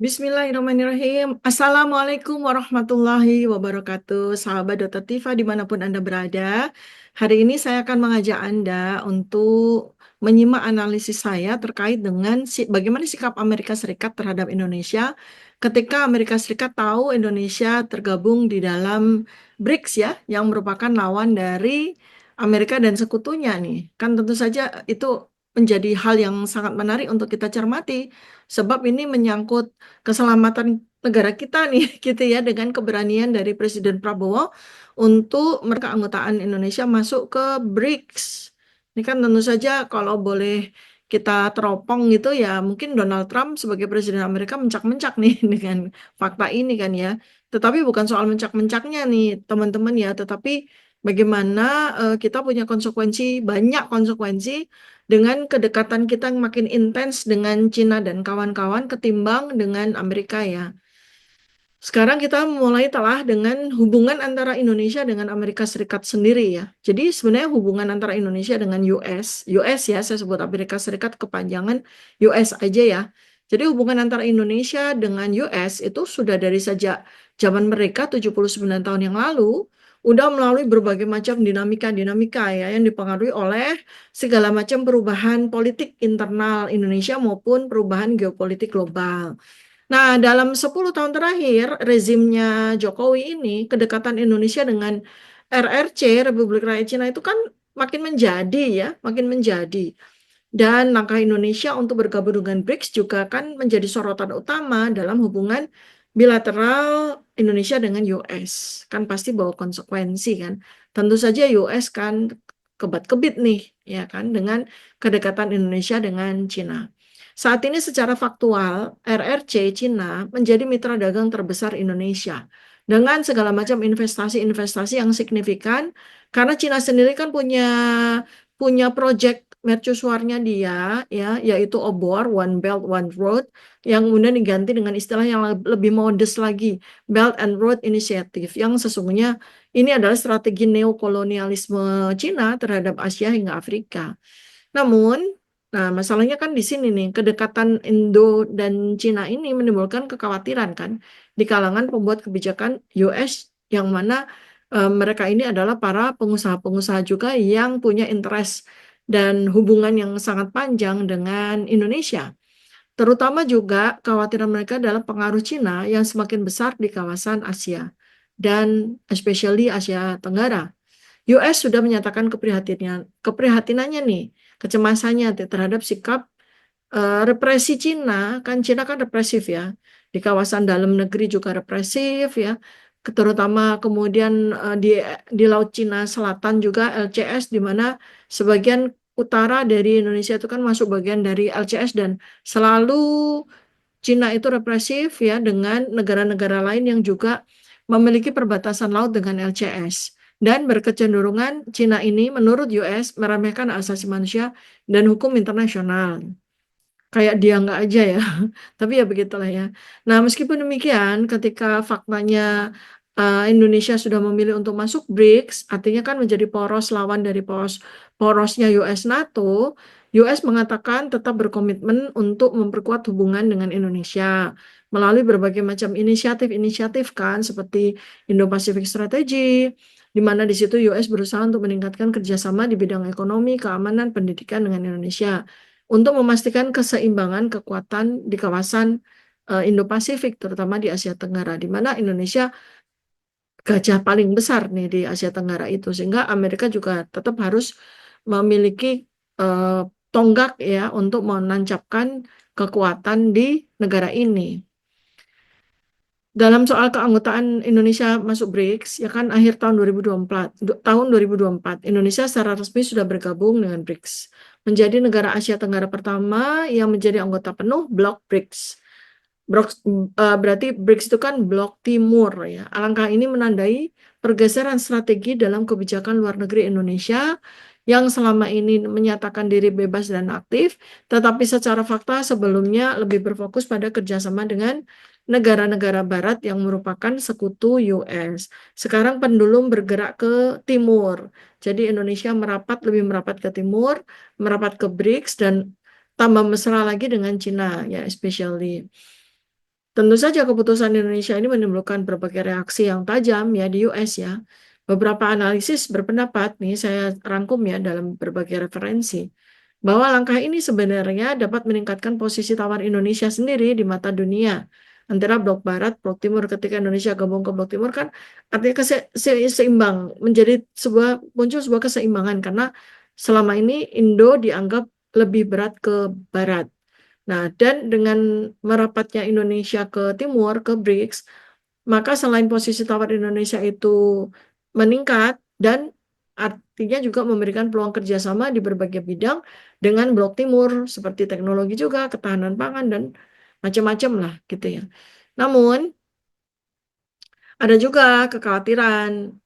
Bismillahirrahmanirrahim. Assalamualaikum warahmatullahi wabarakatuh. Sahabat Dr. Tifa dimanapun Anda berada. Hari ini saya akan mengajak Anda untuk menyimak analisis saya terkait dengan bagaimana sikap Amerika Serikat terhadap Indonesia ketika Amerika Serikat tahu Indonesia tergabung di dalam BRICS ya, yang merupakan lawan dari Amerika dan sekutunya nih. Kan tentu saja itu menjadi hal yang sangat menarik untuk kita cermati sebab ini menyangkut keselamatan negara kita nih gitu ya dengan keberanian dari Presiden Prabowo untuk mereka anggotaan Indonesia masuk ke BRICS. Ini kan tentu saja kalau boleh kita teropong gitu ya mungkin Donald Trump sebagai Presiden Amerika mencak-mencak nih dengan fakta ini kan ya. Tetapi bukan soal mencak-mencaknya nih teman-teman ya, tetapi bagaimana kita punya konsekuensi, banyak konsekuensi dengan kedekatan kita yang makin intens dengan Cina dan kawan-kawan ketimbang dengan Amerika ya. Sekarang kita mulai telah dengan hubungan antara Indonesia dengan Amerika Serikat sendiri ya. Jadi sebenarnya hubungan antara Indonesia dengan US ya, saya sebut Amerika Serikat kepanjangan US aja ya. Jadi hubungan antara Indonesia dengan US itu sudah dari sejak zaman mereka 79 tahun yang lalu, udah melalui berbagai macam dinamika-dinamika ya yang dipengaruhi oleh segala macam perubahan politik internal Indonesia maupun perubahan geopolitik global. Nah, dalam 10 tahun terakhir, rezimnya Jokowi ini, kedekatan Indonesia dengan RRC, Republik Rakyat Cina itu kan makin menjadi ya, makin menjadi. Dan langkah Indonesia untuk bergabung dengan BRICS juga kan menjadi sorotan utama dalam hubungan bilateral Indonesia dengan US. Kan pasti bawa konsekuensi kan. Tentu saja US kan kebat-kebit nih, ya kan, dengan kedekatan Indonesia dengan Cina. Saat ini secara faktual, RRC Cina menjadi mitra dagang terbesar Indonesia dengan segala macam investasi-investasi yang signifikan karena Cina sendiri kan punya proyek mercusuarnya dia ya yaitu OBOR One Belt One Road yang kemudian diganti dengan istilah yang lebih modest lagi Belt and Road Initiative yang sesungguhnya ini adalah strategi neokolonialisme Cina terhadap Asia hingga Afrika. Namun, nah masalahnya kan di sini nih, kedekatan Indo dan Cina ini menimbulkan kekhawatiran kan di kalangan pembuat kebijakan US yang mana mereka ini adalah para pengusaha-pengusaha juga yang punya interest dan hubungan yang sangat panjang dengan Indonesia. Terutama juga kekhawatiran mereka adalah pengaruh Cina yang semakin besar di kawasan Asia dan especially Asia Tenggara. US sudah menyatakan keprihatinannya nih, kecemasannya terhadap sikap represi Cina. Kan Cina kan represif ya, di kawasan dalam negeri juga represif ya, terutama kemudian di Laut Cina Selatan juga LCS, di mana sebagian utara dari Indonesia itu kan masuk bagian dari LCS dan selalu Cina itu represif ya dengan negara-negara lain yang juga memiliki perbatasan laut dengan LCS. Dan berkecenderungan Cina ini menurut US meremehkan asasi manusia dan hukum internasional. Kayak dia nggak aja ya. Tapi ya begitulah ya. Nah, meskipun demikian, ketika faktanya Indonesia sudah memilih untuk masuk BRICS, artinya kan menjadi poros lawan dari porosnya US NATO, US mengatakan tetap berkomitmen untuk memperkuat hubungan dengan Indonesia melalui berbagai macam inisiatif-inisiatif kan, seperti Indo-Pacific Strategy, di mana di situ US berusaha untuk meningkatkan kerjasama di bidang ekonomi, keamanan, pendidikan dengan Indonesia untuk memastikan keseimbangan kekuatan di kawasan Indo-Pasifik, terutama di Asia Tenggara, di mana Indonesia gajah paling besar nih di Asia Tenggara itu, sehingga Amerika juga tetap harus memiliki eh, tonggak ya untuk menancapkan kekuatan di negara ini. Dalam soal keanggotaan Indonesia masuk BRICS, ya kan akhir tahun 2024, tahun 2024, Indonesia secara resmi sudah bergabung dengan BRICS, menjadi negara Asia Tenggara pertama yang menjadi anggota penuh blok BRICS. Berarti BRICS itu kan blok timur ya. Alangkah ini menandai pergeseran strategi dalam kebijakan luar negeri Indonesia yang selama ini menyatakan diri bebas dan aktif, tetapi secara fakta sebelumnya lebih berfokus pada kerjasama dengan negara-negara barat yang merupakan sekutu US. Sekarang pendulum bergerak ke timur. Jadi Indonesia lebih merapat ke timur, merapat ke BRICS dan tambah mesra lagi dengan Cina ya especially. Tentu saja keputusan Indonesia ini menimbulkan berbagai reaksi yang tajam ya di US ya. Beberapa analisis berpendapat, nih saya rangkum ya dalam berbagai referensi, bahwa langkah ini sebenarnya dapat meningkatkan posisi tawar Indonesia sendiri di mata dunia. Antara blok barat, blok timur, ketika Indonesia gabung ke blok timur kan artinya seimbang, menjadi muncul sebuah keseimbangan karena selama ini Indo dianggap lebih berat ke barat. Nah, dan dengan merapatnya Indonesia ke timur, ke BRICS, maka selain posisi tawar Indonesia itu meningkat dan artinya juga memberikan peluang kerjasama di berbagai bidang dengan blok timur, seperti teknologi juga, ketahanan pangan, dan macam-macam lah gitu ya. Namun, ada juga kekhawatiran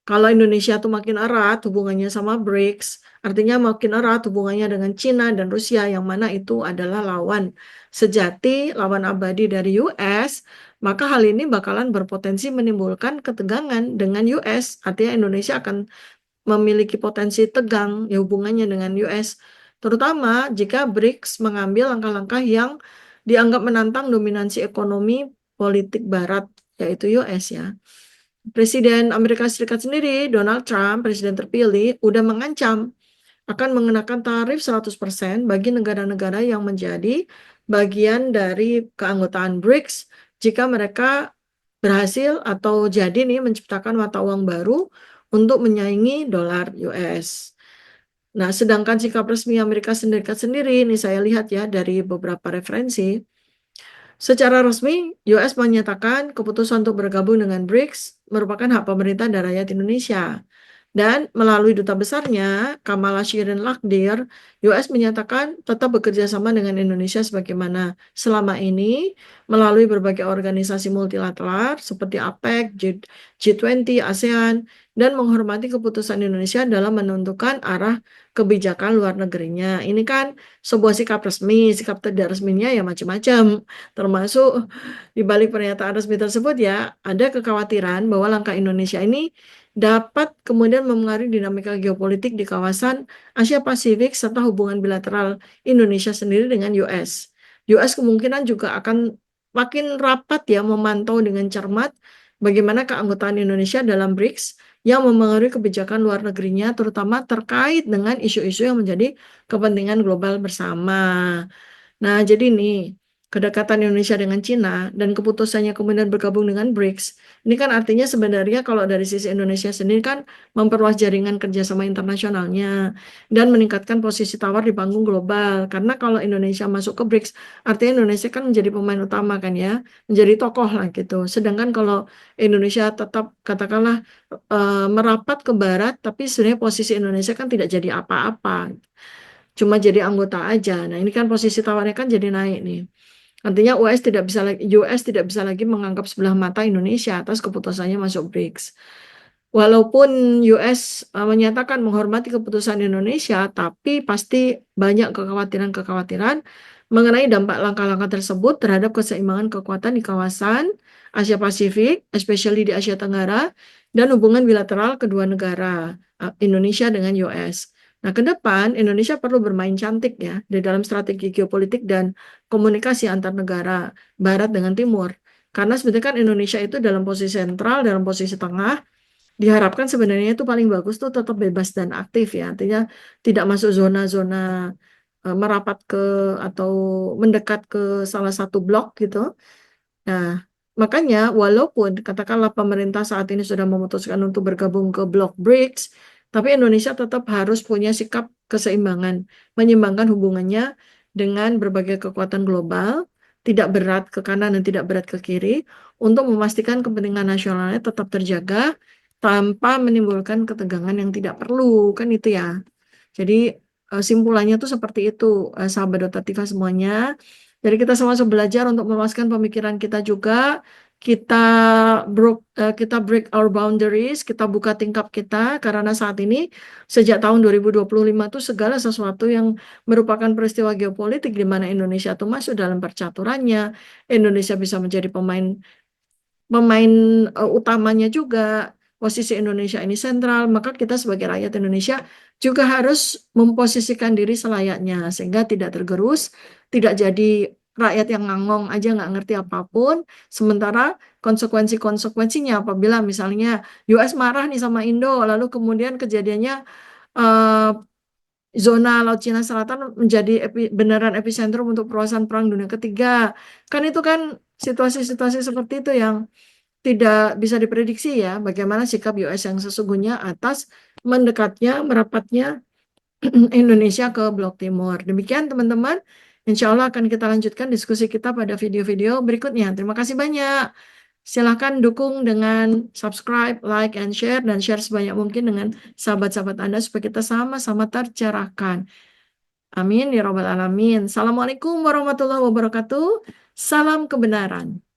kalau Indonesia tuh makin erat hubungannya sama BRICS, artinya makin erat hubungannya dengan Cina dan Rusia, yang mana itu adalah lawan sejati, lawan abadi dari US, maka hal ini bakalan berpotensi menimbulkan ketegangan dengan US. Artinya Indonesia akan memiliki potensi tegang ya hubungannya dengan US, terutama jika BRICS mengambil langkah-langkah yang dianggap menantang dominansi ekonomi politik Barat, yaitu US ya. Presiden Amerika Serikat sendiri, Donald Trump, presiden terpilih, udah mengancam akan mengenakan tarif 100% bagi negara-negara yang menjadi bagian dari keanggotaan BRICS jika mereka berhasil atau jadi nih menciptakan mata uang baru untuk menyaingi dolar US. Nah, sedangkan sikap resmi Amerika Serikat sendiri, ini saya lihat ya dari beberapa referensi, secara resmi, US menyatakan keputusan untuk bergabung dengan BRICS merupakan hak pemerintah dan rakyat Indonesia. Dan melalui duta besarnya, Kamala Shirin Lakdir, US menyatakan tetap bekerja sama dengan Indonesia sebagaimana selama ini melalui berbagai organisasi multilateral seperti APEC, G20, ASEAN, dan menghormati keputusan Indonesia dalam menentukan arah kebijakan luar negerinya. Ini kan sebuah sikap resmi, sikap tidak resminya ya macam-macam. Termasuk di balik pernyataan resmi tersebut ya, ada kekhawatiran bahwa langkah Indonesia ini dapat kemudian mempengaruhi dinamika geopolitik di kawasan Asia Pasifik serta hubungan bilateral Indonesia sendiri dengan US. US kemungkinan juga akan makin rapat ya memantau dengan cermat bagaimana keanggotaan Indonesia dalam BRICS yang mempengaruhi kebijakan luar negerinya terutama terkait dengan isu-isu yang menjadi kepentingan global bersama. Nah, jadi nih, kedekatan Indonesia dengan Cina dan keputusannya kemudian bergabung dengan BRICS, ini kan artinya sebenarnya kalau dari sisi Indonesia sendiri kan memperluas jaringan kerjasama internasionalnya dan meningkatkan posisi tawar di panggung global. Karena kalau Indonesia masuk ke BRICS, artinya Indonesia kan menjadi pemain utama kan ya, menjadi tokoh lah gitu. Sedangkan kalau Indonesia tetap katakanlah merapat ke barat, tapi sebenarnya posisi Indonesia kan tidak jadi apa-apa, cuma jadi anggota aja. Nah, ini kan posisi tawarnya kan jadi naik nih. Artinya US tidak bisa lagi menganggap sebelah mata Indonesia atas keputusannya masuk BRICS. Walaupun US menyatakan menghormati keputusan Indonesia, tapi pasti banyak kekhawatiran-kekhawatiran mengenai dampak langkah-langkah tersebut terhadap keseimbangan kekuatan di kawasan Asia Pasifik, especially di Asia Tenggara, dan hubungan bilateral kedua negara, Indonesia dengan US. Nah, ke depan Indonesia perlu bermain cantik ya di dalam strategi geopolitik dan komunikasi antar negara Barat dengan Timur. Karena sebetulnya kan Indonesia itu dalam posisi sentral, dalam posisi tengah, diharapkan sebenarnya itu paling bagus tuh tetap bebas dan aktif ya. Artinya tidak masuk zona-zona merapat ke atau mendekat ke salah satu blok gitu. Nah, makanya walaupun katakanlah pemerintah saat ini sudah memutuskan untuk bergabung ke blok BRICS, tapi Indonesia tetap harus punya sikap keseimbangan, menyeimbangkan hubungannya dengan berbagai kekuatan global, tidak berat ke kanan dan tidak berat ke kiri, untuk memastikan kepentingan nasionalnya tetap terjaga tanpa menimbulkan ketegangan yang tidak perlu, kan itu ya. Jadi simpulannya tuh seperti itu, sahabat Dotativa semuanya. Jadi kita sama-sama belajar untuk meluaskan pemikiran kita juga. Kita kita break our boundaries, kita buka tingkap kita karena saat ini sejak tahun 2025 tuh segala sesuatu yang merupakan peristiwa geopolitik di mana Indonesia tuh masuk dalam percaturannya, Indonesia bisa menjadi pemain pemain utamanya juga, posisi Indonesia ini sentral, maka kita sebagai rakyat Indonesia juga harus memposisikan diri selayaknya sehingga tidak tergerus, tidak jadi rakyat yang ngangong aja nggak ngerti apapun, sementara konsekuensinya apabila misalnya US marah nih sama Indo, lalu kemudian kejadiannya eh, zona Laut Cina Selatan menjadi beneran epicentrum untuk perluasan Perang Dunia Ketiga. Kan itu kan situasi-situasi seperti itu yang tidak bisa diprediksi ya, bagaimana sikap US yang sesungguhnya atas mendekatnya, merapatnya Indonesia ke Blok Timur. Demikian teman-teman, insya Allah akan kita lanjutkan diskusi kita pada video-video berikutnya. Terima kasih banyak. Silahkan dukung dengan subscribe, like, and share, dan share sebanyak mungkin dengan sahabat-sahabat Anda supaya kita sama-sama tercerahkan. Amin, ya Rabbal Alamin. Assalamualaikum warahmatullahi wabarakatuh. Salam kebenaran.